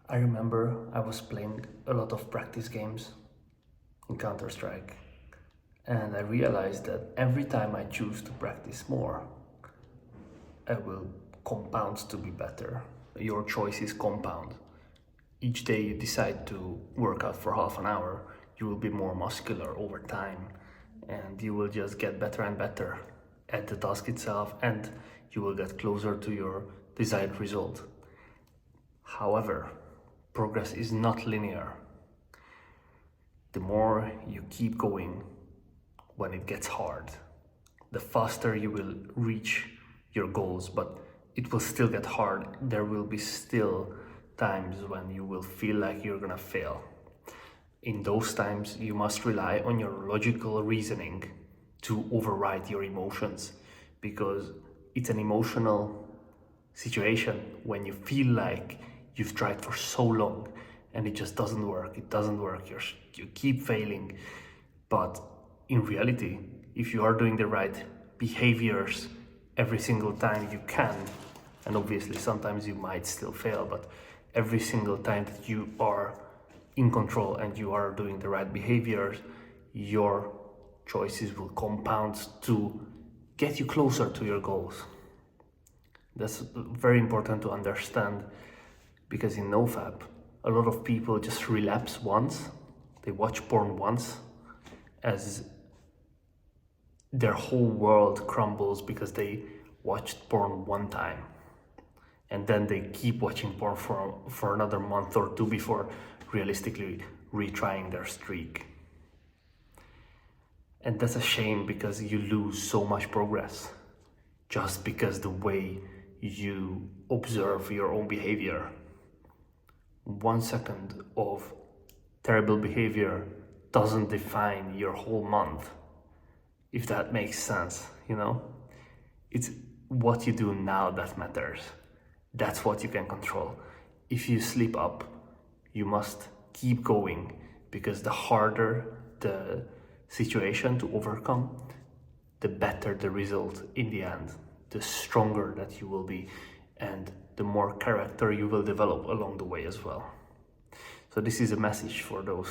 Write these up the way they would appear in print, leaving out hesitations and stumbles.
I remember I was playing a lot of practice games in Counter-Strike, and I realized that every time I choose to practice more, I will compound to be better. Your choices compound. Each day you decide to work out for half an hour, you will be more muscular over time, and you will just get better and better at the task itself, and you will get closer to your desired result. However, progress is not linear. The more you keep going when it gets hard, the faster you will reach your goals, but it will still get hard. There will be still times when you will feel like you're gonna fail. In those times, you must rely on your logical reasoning to override your emotions, because it's an emotional situation when you feel like you've tried for so long and it just doesn't work. It doesn't work. You keep failing. But in reality, if you are doing the right behaviors every single time you can, and obviously sometimes you might still fail, but every single time that you are in control and you are doing the right behaviors, your choices will compound to get you closer to your goals. That's very important to understand, because in NoFap, a lot of people just relapse once, they watch porn once, as their whole world crumbles because they watched porn one time. And then they keep watching porn for another month or two before realistically retrying their streak. And that's a shame, because you lose so much progress just because the way you observe your own behavior. 1 second of terrible behavior doesn't define your whole month, if that makes sense, It's what you do now that matters. That's what you can control. If you slip up, you must keep going, because the harder the situation to overcome, the better the result in the end, the stronger that you will be, and the more character you will develop along the way as well. So this is a message for those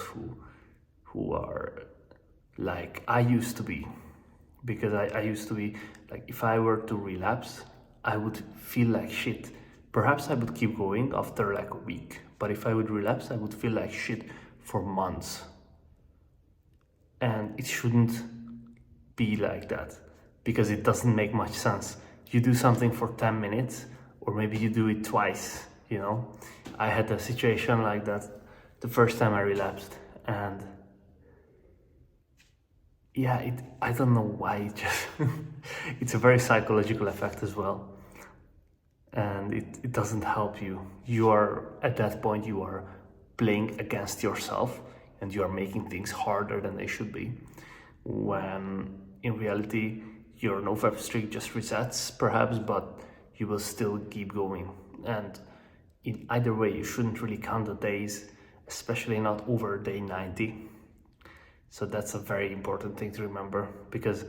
who are like I used to be, because I used to be like, if I were to relapse, I would feel like shit. Perhaps I would keep going after like a week, but if I would relapse, I would feel like shit for months. And it shouldn't be like that, because it doesn't make much sense. You do something for 10 minutes, or maybe you do it twice, I had a situation like that the first time I relapsed, and I don't know why, it just it's a very psychological effect as well, and it doesn't help you. You are, at that point, you are playing against yourself, and you are making things harder than they should be, when in reality your NoFap streak just resets perhaps, but you will still keep going. And in either way, you shouldn't really count the days, especially not over day 90. So that's a very important thing to remember, because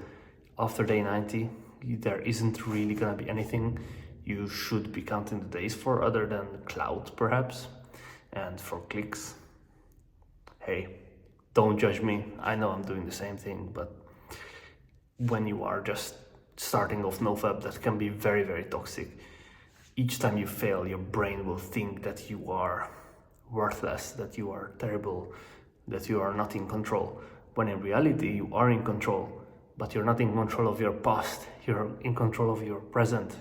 after day 90, there isn't really gonna be anything you should be counting the days for, other than clout perhaps, and for clicks. Hey, don't judge me. I know I'm doing the same thing, but when you are just starting off NoFap, that can be very, very toxic. Each time you fail, your brain will think that you are worthless, that you are terrible, that you are not in control, when in reality you are in control, but you're not in control of your past, you're in control of your present.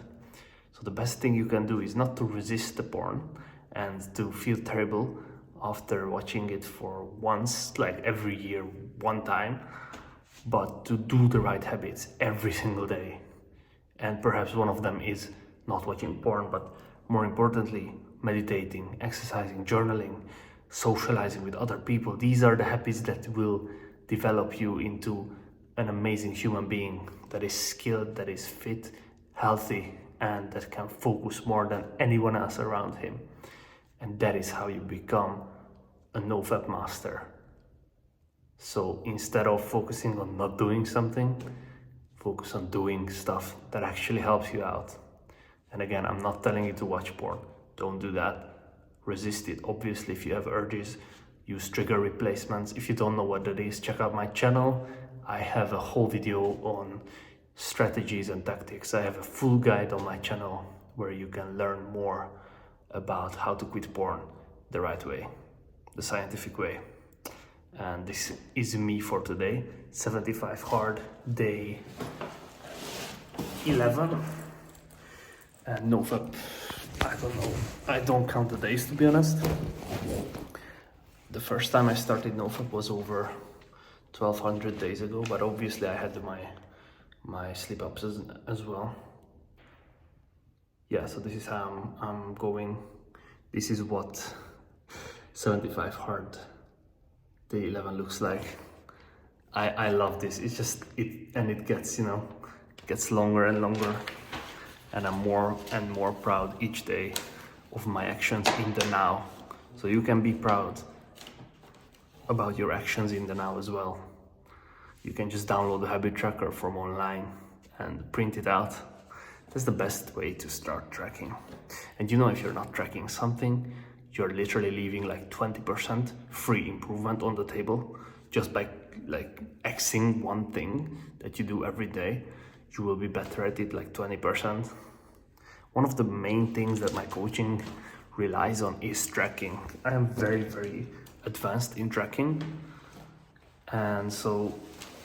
So the best thing you can do is not to resist the porn and to feel terrible after watching it for once, like every year, one time, but to do the right habits every single day. And perhaps one of them is not watching porn, but more importantly, meditating, exercising, journaling, socializing with other people. These are the habits that will develop you into an amazing human being that is skilled, that is fit, healthy, and that can focus more than anyone else around him. And that is how you become a NoFap master. So instead of focusing on not doing something, focus on doing stuff that actually helps you out. And again, I'm not telling you to watch porn. Don't do that. resist it. Obviously, if you have urges, use trigger replacements. If you don't know what that is, check out my channel. I have a whole video on strategies and tactics. I have a full guide on my channel where you can learn more about how to quit porn the right way, the scientific way. And this is me for today. 75 hard, day 11. And NoFap, I don't know. I don't count the days, to be honest. The first time I started NoFap was over 1200 days ago, but obviously I had my slip-ups as well. Yeah, so this is how I'm going. This is what 75 hard day 11 looks like. I love this. It's just it gets, you know, gets longer and longer, and I'm more and more proud each day of my actions in the now. So you can be proud about your actions in the now as well. You can just download the habit tracker from online and print it out. That's the best way to start tracking. And you know, if you're not tracking something, you're literally leaving like 20% free improvement on the table. Just by like Xing one thing that you do every day, you will be better at it like 20%. One of the main things that my coaching relies on is tracking. I am very, very advanced in tracking. And so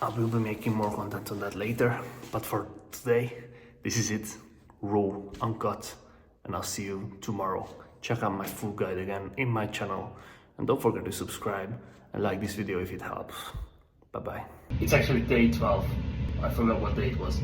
I will be making more content on that later. But for today, this is it, raw, uncut, and I'll see you tomorrow. Check out my full guide again in my channel, and don't forget to subscribe and like this video if it helps. Bye bye. It's actually day 12. I forgot what day it was.